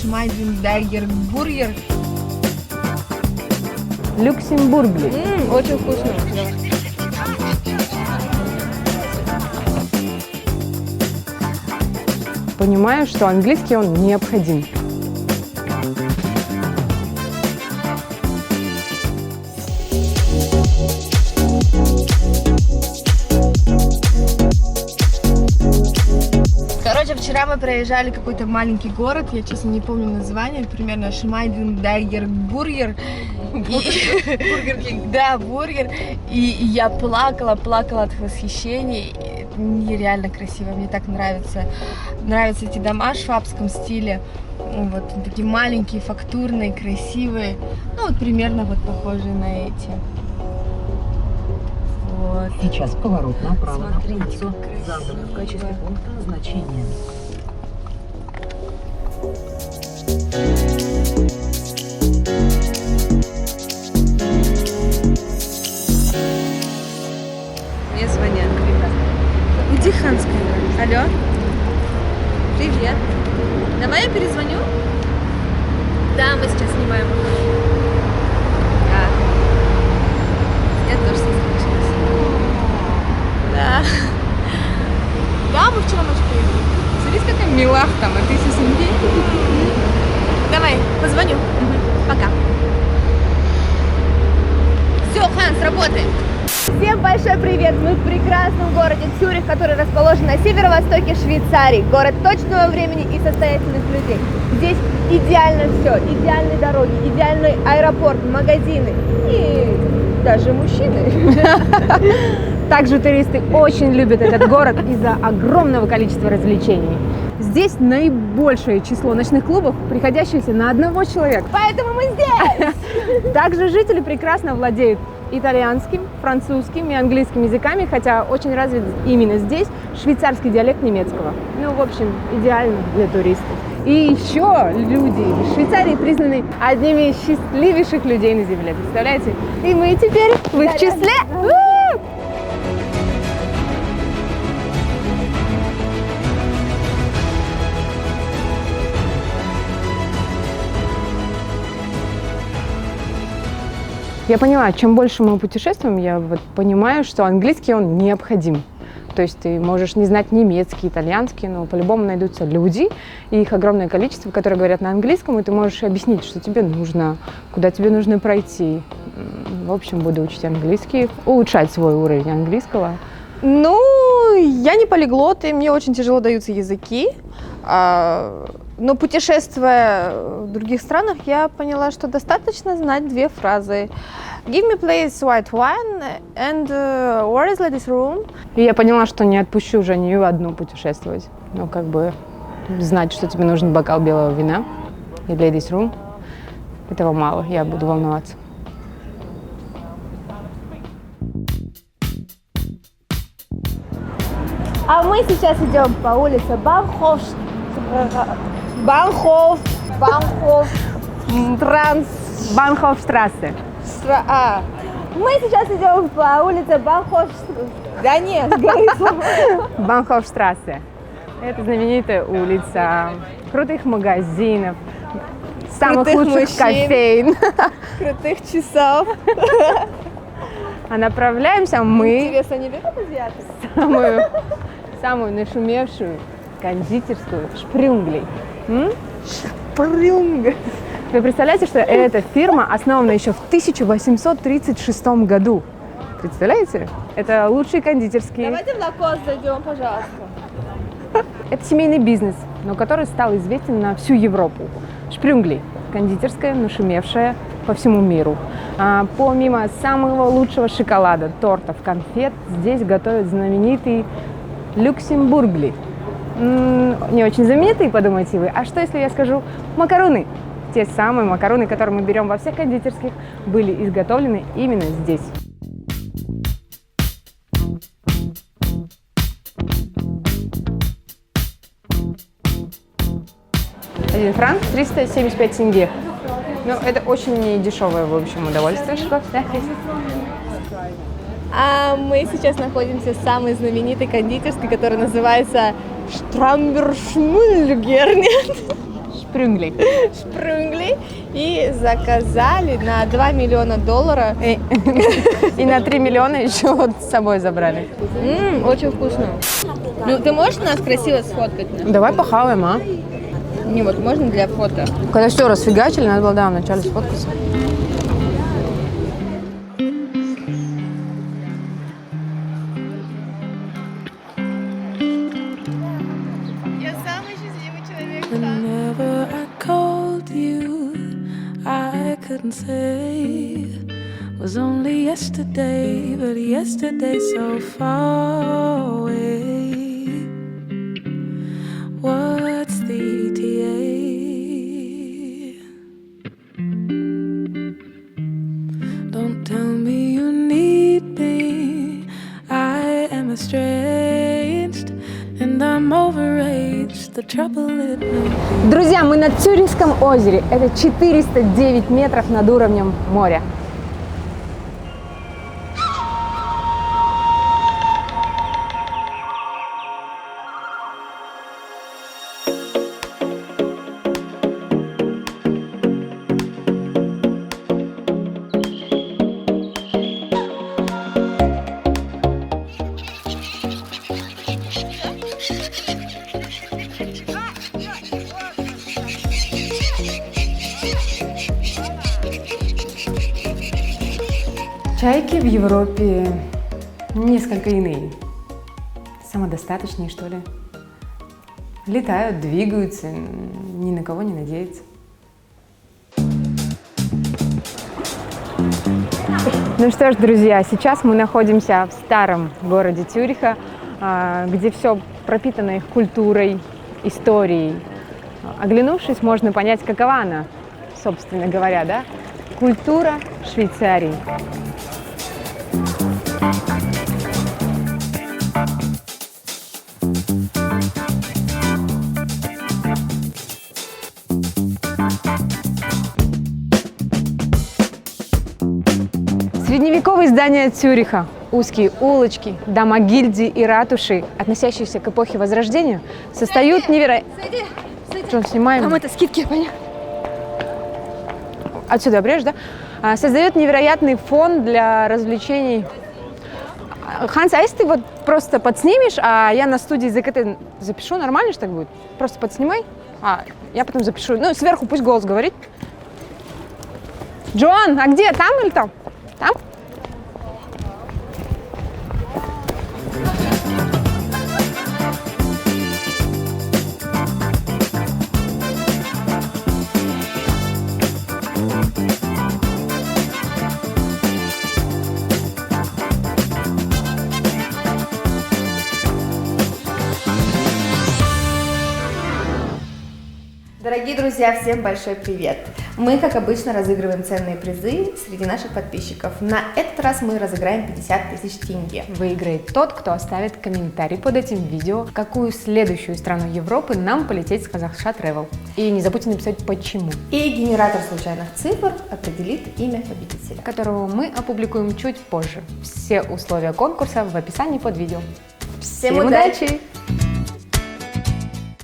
Шмайденбергер бургер. Люксембургли. Очень вкусно. Понимаю, что английский он необходим. Короче, вчера мы проезжали какой-то маленький город, я, честно, не помню название, примерно Шмайденбергер бургер. Бургер Кинг. Да, бургер. И я плакала от восхищения. Это нереально красиво, мне так нравятся эти дома в швабском стиле. Вот такие маленькие, фактурные, красивые. Ну вот примерно вот похожие на эти. Вот. Сейчас поворот направо на Смотрите, улицу как красиво. Задоров в качестве пункта назначения. Мне звонят. Где Ханская? Алло? Привет. Давай я перезвоню? Да, мы сейчас снимаем. Да. Я тоже соскучилась. Да. Да, мы вчера ночью приехали. Смотри, какая милах там, а ты сейчас Давай, позвоню. Пока. Все, Ханс, работаем. Всем большой привет! Мы в прекрасном городе Цюрих, который расположен на северо-востоке Швейцарии. Город точного времени и состоятельных людей. Здесь идеально все. Идеальные дороги, идеальный аэропорт, магазины и даже мужчины. Также туристы очень любят этот город из-за огромного количества развлечений. Здесь наибольшее число ночных клубов, приходящихся на одного человека. Поэтому мы здесь! Также жители прекрасно владеют итальянским, французским и английским языками, хотя очень развит именно здесь швейцарский диалект немецкого. Ну, в общем, идеально для туристов. И еще люди в Швейцарии признаны одними из счастливейших людей на земле, представляете? И мы теперь в их числе. Я поняла, чем больше мы путешествуем, я вот понимаю, что английский он необходим. То есть ты можешь не знать немецкий, итальянский, но по-любому найдутся люди, и их огромное количество, которые говорят на английском, и ты можешь объяснить, что тебе нужно, куда тебе нужно пройти. В общем, буду учить английский, улучшать свой уровень английского. Ну, я не полиглот, и мне очень тяжело даются языки. Но путешествуя в других странах, я поняла, что достаточно знать две фразы. Give me please white wine and where is ladies room? И я поняла, что не отпущу уже ни одну путешествовать. Но как бы знать, что тебе нужен бокал белого вина и ladies room, этого мало, я буду волноваться. А мы сейчас идем по улице Банхофштрассе. Мы сейчас идем по улице Да нет, говорится. Банхофштрассе. Это знаменитая улица крутых магазинов, самых Крутых лучших мужчин. кофеин. Крутых часов. А направляемся мы Интересно, они любят азиатов? в самую нашумевшую кондитерскую Шпрюнгли. Шпрюнг. Вы представляете, что эта фирма основана еще в 1836 году? Представляете? Это лучшие кондитерские. Давайте в Лакос зайдем, пожалуйста. Это семейный бизнес, но который стал известен на всю Европу. Шпрюнгли – кондитерская, нашумевшая по всему миру. Помимо самого лучшего шоколада, тортов, конфет, здесь готовят знаменитый люксембургли. Не очень знаменитые, подумайте вы. А что, если я скажу макароны? Те самые макароны, которые мы берем во всех кондитерских, были изготовлены именно здесь. 1 франк 375 тенге. Ну, это очень недешевое, в общем, удовольствие. А мы сейчас находимся в самой знаменитой кондитерской, которая называется Штрамбершмульгер. шпрюнгли. Шпрюнгли и заказали на $2 миллиона. И на 3 миллиона еще вот с собой забрали. Очень вкусно. Ну, ты можешь нас красиво сфоткать? Давай похаваем, а? Не, вот можно для фото? Когда все расфигачили, надо было, да, вначале сфоткаться. Я самый счастливый человек. Whenever I called you, I couldn't say was only yesterday, but yesterday so far away. What's the ETA? Don't tell me you need me. I am estranged and I'm overaged. The trouble it may be. Друзья, мы на Цюрихском озере. Это 409 метров над уровнем моря. Чайки в Европе несколько иные. Самодостаточные, что ли. Летают, двигаются, ни на кого не надеются. Ну что ж, друзья, сейчас мы находимся в старом городе Цюриха, где все пропитано их культурой, историей. Оглянувшись, можно понять, какова она, собственно говоря, да? Культура Швейцарии. Средневековые здания Цюриха, узкие улочки, дома гильдии и ратуши, относящиеся к эпохе Возрождения, создают невероятно... Что, снимаем? Там это скидки, понятно. Отсюда обрежь, да? Создает невероятный фон для развлечений. Ханс, а если ты вот просто подснимешь, а я на студии ЗКТ запишу, нормально же так будет? Просто подснимай, а я потом запишу. Ну, сверху пусть голос говорит. Джоан, а где? Там или там? Там? Дорогие друзья, всем большой привет! Мы, как обычно, разыгрываем ценные призы среди наших подписчиков. На этот раз мы разыграем 50 тысяч тенге. Выиграет тот, кто оставит комментарий под этим видео, в какую следующую страну Европы нам полететь с Казахша Travel. И не забудьте написать почему, И генератор случайных цифр определит имя победителя. которого мы опубликуем чуть позже. Все условия конкурса в описании под видео. Всем удачи!